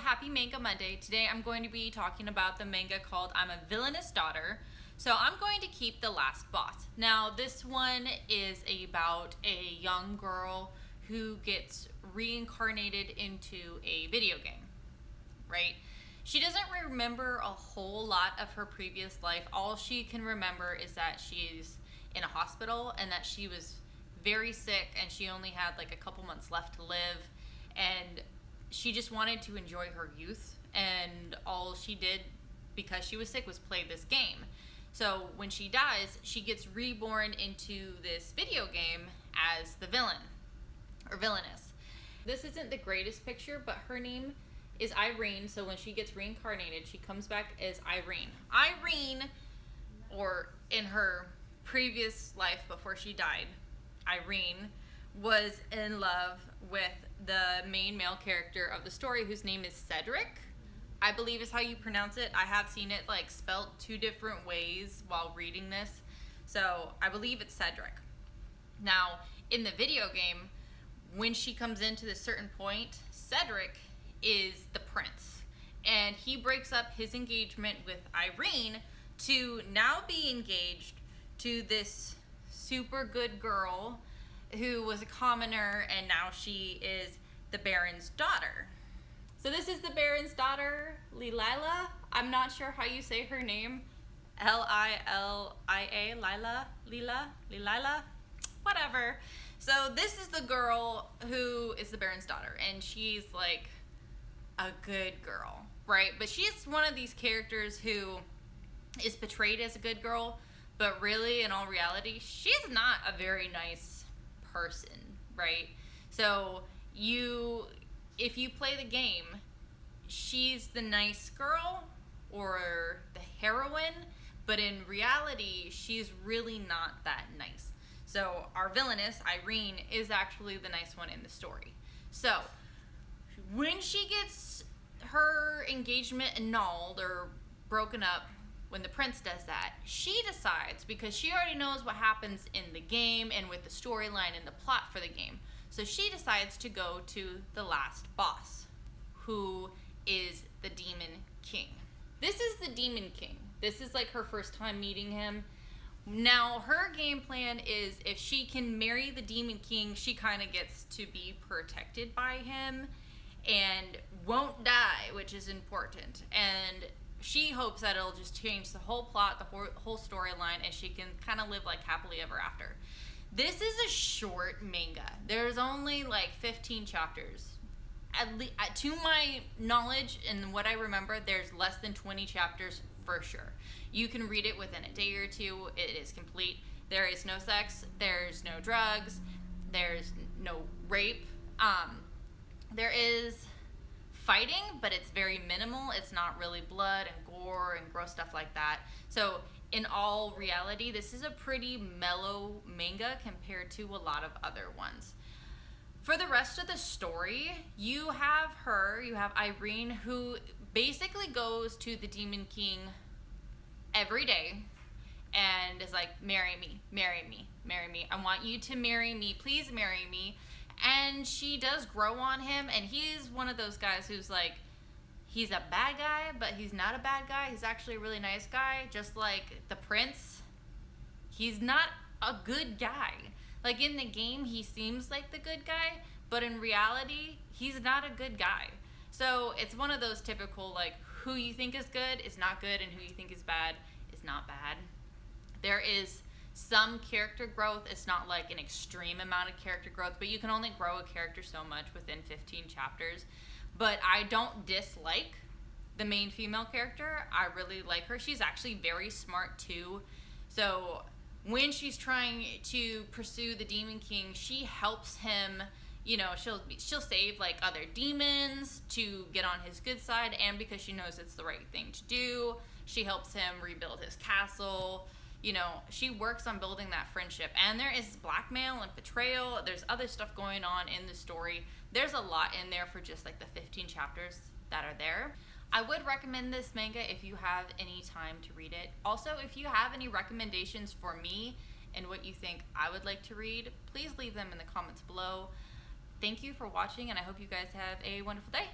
happy Manga Monday. Today I'm going to be talking about the manga called I'm a Villianous Daughter. So I'm going to keep the last boss. Now this one is about a young girl who gets reincarnated into a video game, right? She doesn't remember a whole lot of her previous life. All she can remember is that she's in a hospital and that she was very sick and she only had like a couple months left to live, and she just wanted to enjoy her youth, and all she did because she was sick was play this game. So when she dies, she gets reborn into this video game as the villain, or Villianous. This isn't the greatest picture, but her name is Irene, so when she gets reincarnated, she comes back as Irene. Irene, or in her previous life before she died, Irene was in love with the main male character of the story, whose name is Cedric, I believe is how you pronounce it. I have seen it like spelled two different ways while reading this, so I believe it's Cedric. Now, in the video game, when she comes into this certain point, Cedric is the prince, and he breaks up his engagement with Irene to now be engaged to this super good girl who was a commoner, and now she is the Baron's daughter. So this is the Baron's daughter, Lila. I'm not sure how you say her name. L-I-L-I-A, Lila, whatever. So this is the girl who is the Baron's daughter, and she's like a good girl, right? But she's one of these characters who is portrayed as a good girl, but really, in all reality, she's not a very nice person, right? So if you play the game, she's the nice girl or the heroine, but in reality, she's really not that nice. So our villainess, Irene, is actually the nice one in the story. So when she gets her engagement annulled or broken up, when the prince does that, she decides, because she already knows what happens in the game and with the storyline and the plot for the game, so she decides to go to the last boss, who is the Demon King. This is the Demon King. This is like her first time meeting him. Now, her game plan is if she can marry the Demon King, she kind of gets to be protected by him and won't die, which is important. And she hopes that it'll just change the whole plot, the whole storyline, and she can kind of live like happily ever after. This is a short manga. There's only like 15 chapters. To my knowledge and what I remember, there's less than 20 chapters for sure. You can read it within a day or two. It is complete. There is no sex. There's no drugs. There's no rape. There is fighting, but it's very minimal. It's not really blood and gore and gross stuff like that. So in all reality, this is a pretty mellow manga compared to a lot of other ones. For the rest of the story, you have Irene, who basically goes to the Demon King every day and is like, marry me, marry me, marry me. I want you to marry me. Please marry me. And she does grow on him, and he's one of those guys who's like, he's a bad guy, but he's not a bad guy. He's actually a really nice guy, just like the prince. He's not a good guy. Like in the game, he seems like the good guy, but in reality, he's not a good guy. So it's one of those typical, like, who you think is good is not good, and who you think is bad is not bad. There is some character growth. It's not like an extreme amount of character growth, but you can only grow a character so much within 15 chapters. But I don't dislike the main female character. I really like her. She's actually very smart too. So when she's trying to pursue the Demon King, she helps him. You know, she'll save like other demons to get on his good side, and because she knows it's the right thing to do, she helps him rebuild his castle. You know, she works on building that friendship. And there is blackmail and betrayal. There's other stuff going on in the story. There's a lot in there for just like the 15 chapters that are there. I would recommend this manga if you have any time to read it. Also, if you have any recommendations for me and what you think I would like to read, please leave them in the comments below. Thank you for watching, and I hope you guys have a wonderful day.